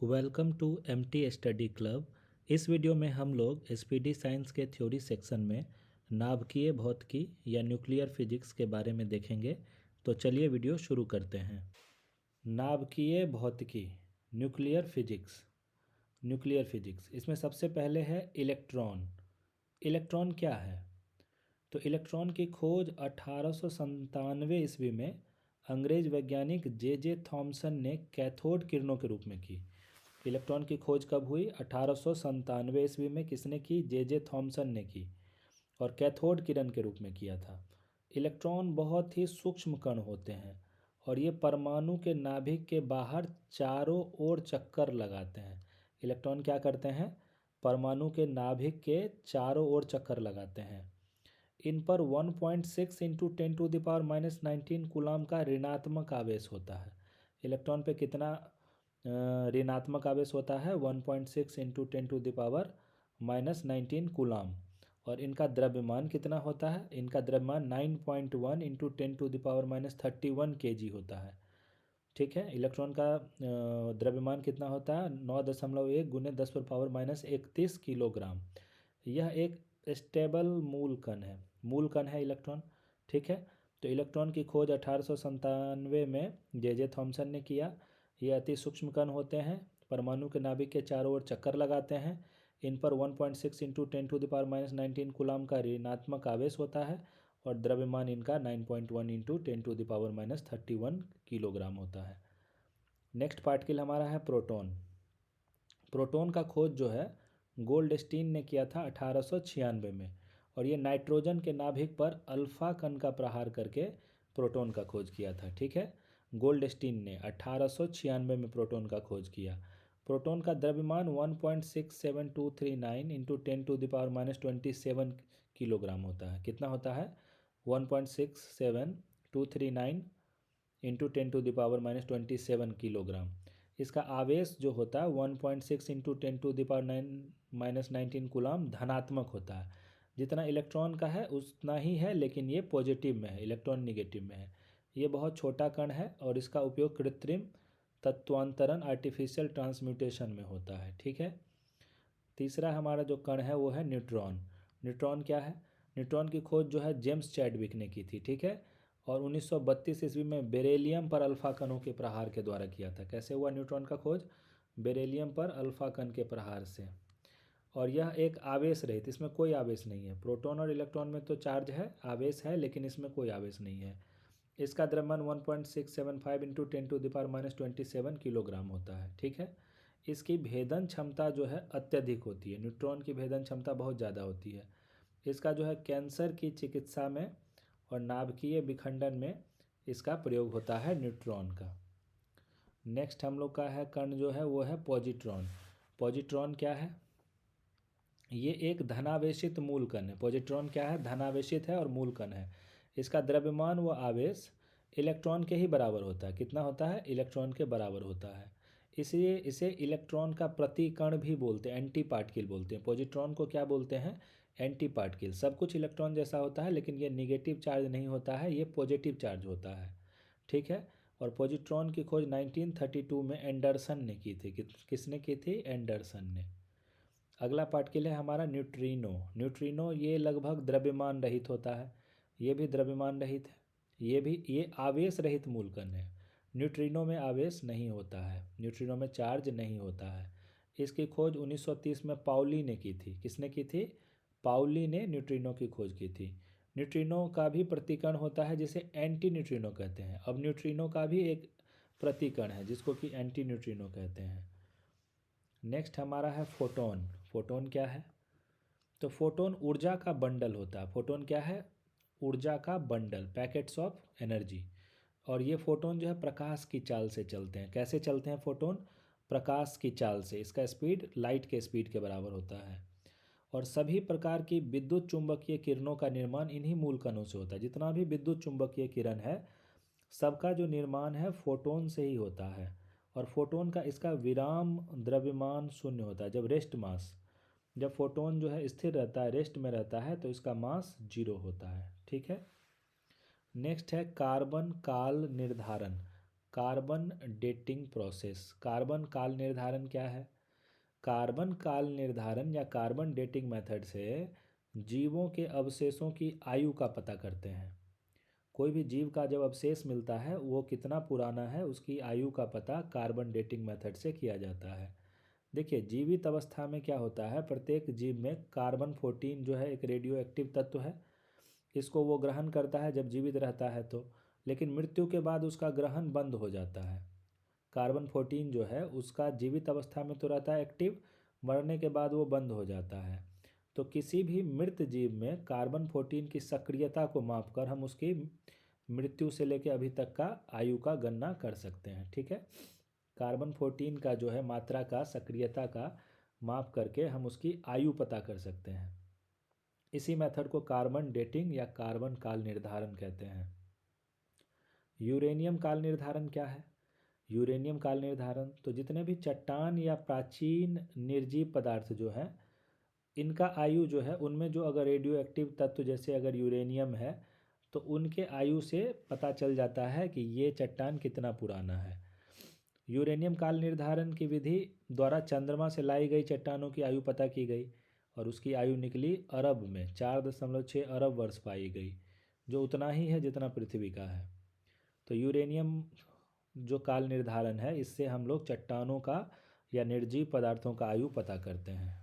Welcome to MT study club. इस video में हम लोग एसपीडी साइंस के थ्योरी सेक्शन में नाभिकीय भौतिकी या न्यूक्लियर फिजिक्स के बारे में देखेंगे। तो चलिए वीडियो शुरू करते हैं। नाभिकीय भौतिकी, न्यूक्लियर फिजिक्स इसमें सबसे पहले है इलेक्ट्रॉन। इलेक्ट्रॉन क्या है? तो इलेक्ट्रॉन की खोज 1897 ईस्वी में अंग्रेज वैज्ञानिक जे थॉमसन ने कैथोड किरणों के रूप में की। इलेक्ट्रॉन की खोज कब हुई? 1897 ईस्वी में। किसने की? जे थॉमसन ने की, और कैथोड किरण के रूप में किया था। इलेक्ट्रॉन बहुत ही सूक्ष्म कण होते हैं और ये परमाणु के नाभिक के बाहर चारों ओर चक्कर लगाते हैं। इलेक्ट्रॉन क्या करते हैं? परमाणु के नाभिक के चारों ओर चक्कर लगाते हैं। इन पर 1.6 इंटू 10⁻⁻19 कूलाम का ऋणात्मक आवेश होता है। इलेक्ट्रॉन पे कितना ऋणात्मक आवेश होता है? 1.6 इंटू 10⁻⁻19 कूलाम। और इनका द्रव्यमान कितना होता है? इनका द्रव्यमान 9.1 इंटू 10⁻31 kg होता है। ठीक है, इलेक्ट्रॉन का द्रव्यमान कितना होता है? 9.1 गुने 10⁻31 किलोग्राम। यह एक स्टेबल मूल कण है इलेक्ट्रॉन। ठीक है, तो इलेक्ट्रॉन की खोज 1897 में जे थॉमसन ने किया। ये अति सूक्ष्म कण होते हैं, परमाणु के नाभिक के चारों ओर चक्कर लगाते हैं। इन पर 1.6 इंटू 10⁻⁻19 कूलाम का ऋणात्मक आवेश होता है और द्रव्यमान इनका 9.1 इंटू 10⁻31 किलोग्राम होता है। नेक्स्ट पार्टिकल हमारा है प्रोटॉन। प्रोटॉन का खोज जो है गोल्डस्टीन ने किया था 1896 में, और ये नाइट्रोजन के नाभिक पर अल्फा कण का प्रहार करके प्रोटॉन का खोज किया था। ठीक है, गोल्डस्टीन ने 1896 में प्रोटॉन का खोज किया। प्रोटॉन का द्रव्यमान 1.67239 इंटू 10⁻⁻27 किलोग्राम होता है। कितना होता है? 1.67239 इंटू 10⁻⁻27 किलोग्राम। इसका आवेश जो होता है 1.6 इंटू 10⁻⁻19 कूलाम धनात्मक होता है। जितना इलेक्ट्रॉन का है उतना ही है, लेकिन ये पॉजिटिव में है, इलेक्ट्रॉन निगेटिव में है। ये बहुत छोटा कण है और इसका उपयोग कृत्रिम तत्वांतरण आर्टिफिशियल ट्रांसम्यूटेशन में होता है। ठीक है, तीसरा हमारा जो कण है वो है न्यूट्रॉन। न्यूट्रॉन क्या है? न्यूट्रॉन की खोज जो है जेम्स चैडविक ने की थी। ठीक है, और 1932 ईस्वी में बेरेलियम पर अल्फा कणों के प्रहार के द्वारा किया था। कैसे हुआ न्यूट्रॉन का खोज? बेरेलियम पर अल्फा कण के प्रहार से। और यह एक आवेश रहित, इसमें कोई आवेश नहीं है। प्रोटॉन और इलेक्ट्रॉन में तो चार्ज है, आवेश है, लेकिन इसमें कोई आवेश नहीं है। इसका द्रव्यमान 1.675 इंटू 10⁻⁻27 किलोग्राम होता है। ठीक है, इसकी भेदन क्षमता जो है अत्यधिक होती है। न्यूट्रॉन की भेदन क्षमता बहुत ज़्यादा होती है। इसका जो है कैंसर की चिकित्सा में और नाभिकीय विखंडन में इसका प्रयोग होता है न्यूट्रॉन का। नेक्स्ट हम लोग का है कण जो है वो है पॉजिट्रॉन। पॉजिट्रॉन क्या है? ये एक धनावेशित मूल कण है। पॉजिट्रॉन क्या है? धनावेशित है और मूल कण है। इसका द्रव्यमान व आवेश इलेक्ट्रॉन के ही बराबर होता है। कितना होता है? इलेक्ट्रॉन के बराबर होता है। इसलिए इसे इलेक्ट्रॉन का प्रतिकण भी बोलते हैं, एंटी पार्टिकल बोलते हैं। पॉजिट्रॉन को क्या बोलते हैं? Anti particle. सब कुछ इलेक्ट्रॉन जैसा होता है, लेकिन ये निगेटिव चार्ज नहीं होता है, ये पॉजिटिव चार्ज होता है। ठीक है, और पॉजिट्रॉन की खोज 1932 में एंडरसन ने की थी। किसने की थी? एंडरसन ने। अगला पार्टिकल है हमारा न्यूट्रिनो। न्यूट्रिनो ये लगभग द्रव्यमान रहित होता है। ये भी द्रव्यमान रहित है। ये आवेश रहित मूलकण है। न्यूट्रिनो में आवेश नहीं होता है, न्यूट्रिनो में चार्ज नहीं होता है। इसकी खोज 1930 में पाउली ने की थी। किसने की थी? पाउली ने न्यूट्रिनो की खोज की थी। न्यूट्रिनो का भी प्रतिकण होता है जिसे एंटी न्यूट्रिनो कहते हैं। अब न्यूट्रिनो का भी एक प्रतिकण है जिसको कि एंटी न्यूट्रिनो कहते हैं। नेक्स्ट हमारा है फोटोन। फोटोन क्या है? तो फोटोन ऊर्जा का बंडल होता है। फोटोन क्या है? ऊर्जा का बंडल, पैकेट्स ऑफ एनर्जी। और ये फोटोन जो है प्रकाश की चाल से चलते हैं। कैसे चलते हैं फोटोन? प्रकाश की चाल से। इसका स्पीड लाइट के स्पीड के बराबर होता है। और सभी प्रकार की विद्युत चुंबकीय किरणों का निर्माण इन्हीं मूल कणों से होता है। जितना भी विद्युत चुंबकीय किरण है सबका जो निर्माण है फोटोन से ही होता है। और फोटोन का इसका विराम द्रव्यमान शून्य होता है। जब फोटोन जो है स्थिर रहता है, रेस्ट में रहता है, तो इसका मास 0 होता है। ठीक है, नेक्स्ट है कार्बन काल निर्धारण। Carbon dating process. कार्बन काल निर्धारण क्या है? कार्बन काल निर्धारण या कार्बन डेटिंग मेथड से जीवों के अवशेषों की आयु का पता करते हैं। कोई भी जीव का जब अवशेष मिलता है वो कितना पुराना है उसकी आयु का पता कार्बन डेटिंग मेथड से किया जाता है। देखिए, जीवित अवस्था में क्या होता है, प्रत्येक जीव में कार्बन 14 जो है एक रेडियो एक्टिव तत्व है। इसको वो ग्रहण करता है जब जीवित रहता है तो, लेकिन मृत्यु के बाद उसका ग्रहण बंद हो जाता है। कार्बन 14 जो है उसका जीवित अवस्था में तो रहता है एक्टिव, मरने के बाद वो बंद हो जाता है। तो किसी भी मृत जीव में कार्बन 14 की सक्रियता को मापकर हम उसकी मृत्यु से लेकर अभी तक का आयु का गणना कर सकते हैं। ठीक है, कार्बन 14 का जो है मात्रा का सक्रियता का माप करके हम उसकी आयु पता कर सकते हैं। इसी मेथड को कार्बन डेटिंग या कार्बन काल निर्धारण कहते हैं। यूरेनियम काल निर्धारण क्या है? यूरेनियम काल निर्धारण तो जितने भी चट्टान या प्राचीन निर्जीव पदार्थ जो है इनका आयु जो है उनमें जो अगर रेडियो एक्टिव तत्व जैसे अगर यूरेनियम है तो उनके आयु से पता चल जाता है कि ये चट्टान कितना पुराना है। यूरेनियम काल निर्धारण की विधि द्वारा चंद्रमा से लाई गई चट्टानों की आयु पता की गई और उसकी आयु निकली अरब में 4.6 अरब वर्ष पाई गई, जो उतना ही है जितना पृथ्वी का है। तो यूरेनियम जो काल निर्धारण है इससे हम लोग चट्टानों का या निर्जीव पदार्थों का आयु पता करते हैं।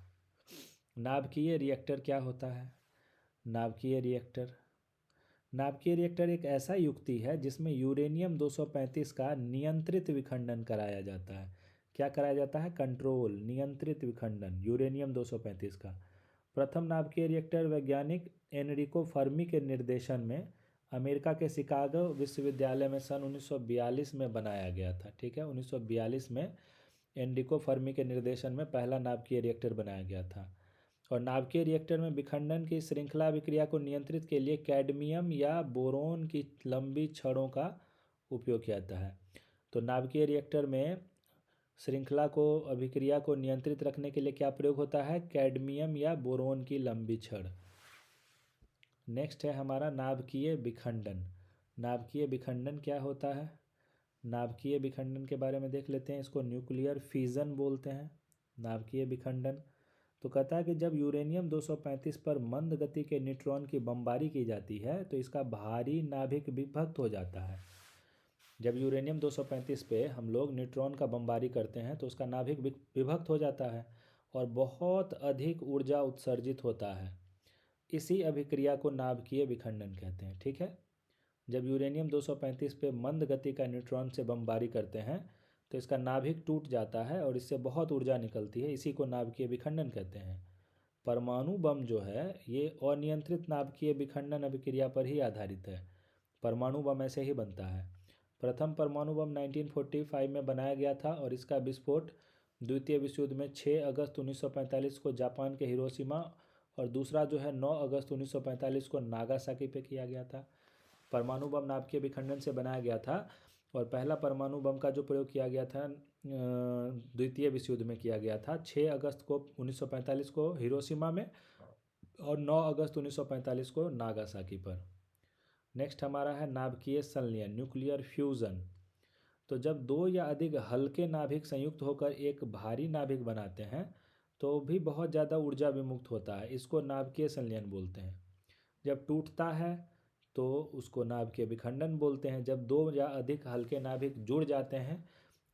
नाभिकीय रिएक्टर क्या होता है? नाभिकीय रिएक्टर एक ऐसा युक्ति है जिसमें यूरेनियम 235 का नियंत्रित विखंडन कराया जाता है। क्या कराया जाता है? कंट्रोल, नियंत्रित विखंडन यूरेनियम 235 का। प्रथम नाभिकीय रिएक्टर वैज्ञानिक एनरिको फर्मी के निर्देशन में अमेरिका के शिकागो विश्वविद्यालय में सन 1942 में बनाया गया था। ठीक है, 1942 में एनरिको फर्मी के निर्देशन में पहला नाभिकीय रिएक्टर बनाया गया था। और नाभिकीय रिएक्टर में विखंडन की श्रृंखला अभिक्रिया को नियंत्रित के लिए कैडमियम या बोरोन की लंबी छड़ों का उपयोग किया जाता है। तो नाभिकीय रिएक्टर में श्रृंखला को अभिक्रिया को नियंत्रित रखने के लिए क्या प्रयोग होता है? कैडमियम या बोरोन की लंबी छड़। नेक्स्ट है हमारा नाभिकीय विखंडन। नाभिकीय विखंडन क्या होता है? नाभिकीय विखंडन के बारे में देख लेते हैं। इसको न्यूक्लियर फिजन बोलते हैं। नाभिकीय विखंडन तो कहता है कि जब यूरेनियम 235 पर मंद गति के न्यूट्रॉन की बमबारी की जाती है तो इसका भारी नाभिक विभक्त हो जाता है। जब यूरेनियम 235 पे हम लोग न्यूट्रॉन का बमबारी करते हैं तो उसका नाभिक विभक्त हो जाता है और बहुत अधिक ऊर्जा उत्सर्जित होता है। इसी अभिक्रिया को नाभिकीय विखंडन कहते हैं। ठीक है, जब यूरेनियम 235 पे मंद गति का न्यूट्रॉन से बमबारी करते हैं तो इसका नाभिक टूट जाता है और इससे बहुत ऊर्जा निकलती है। इसी को नाभिकीय विखंडन कहते हैं। परमाणु बम जो है ये अनियंत्रित नाभिकीय विखंडन अभिक्रिया पर ही आधारित है। परमाणु बम ऐसे ही बनता है। प्रथम परमाणु बम 1945 में बनाया गया था और इसका विस्फोट द्वितीय विश्व युद्ध में 6 अगस्त 1945 को जापान के हिरोशिमा और दूसरा जो है 9 अगस्त 1945 को नागासाकी पे किया गया था। परमाणु बम नाभिकीय विखंडन से बनाया गया था और पहला परमाणु बम का जो प्रयोग किया गया था द्वितीय विश्व युद्ध में किया गया था 6 अगस्त को 1945 को हिरोशिमा में और 9 अगस्त 1945 को नागासाकी पर। नेक्स्ट हमारा है नाभिकीय संलयन, न्यूक्लियर फ्यूज़न। तो जब दो या अधिक हल्के नाभिक संयुक्त होकर एक भारी नाभिक बनाते हैं तो भी बहुत ज़्यादा ऊर्जा विमुक्त होता है। इसको नाभिकीय संलयन बोलते हैं। जब टूटता है तो उसको नाभिकीय विखंडन बोलते हैं। जब दो या अधिक हल्के नाभिक जुड़ जाते हैं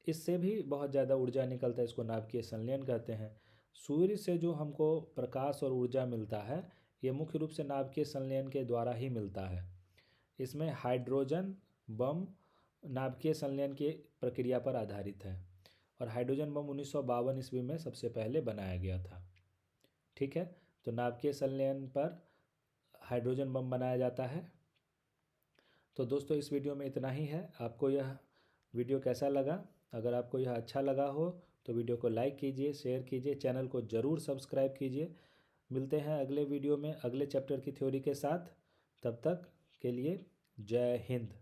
इससे भी बहुत ज़्यादा ऊर्जा निकलता है, इसको नाभिकीय संलयन कहते हैं। सूर्य से जो हमको प्रकाश और ऊर्जा मिलता है ये मुख्य रूप से नाभिकीय संलयन के द्वारा ही मिलता है। इसमें हाइड्रोजन बम नाभिकीय संलयन की प्रक्रिया पर आधारित है और हाइड्रोजन बम 1952 ईस्वी में सबसे पहले बनाया गया था। ठीक है, तो नाभिकीय संलयन पर हाइड्रोजन बम बनाया जाता है। तो दोस्तों इस वीडियो में इतना ही है। आपको यह वीडियो कैसा लगा? अगर आपको यह अच्छा लगा हो तो वीडियो को लाइक कीजिए, शेयर कीजिए, चैनल को ज़रूर सब्सक्राइब कीजिए। मिलते हैं अगले वीडियो में अगले चैप्टर की थ्योरी के साथ। तब तक के लिए जय हिंद।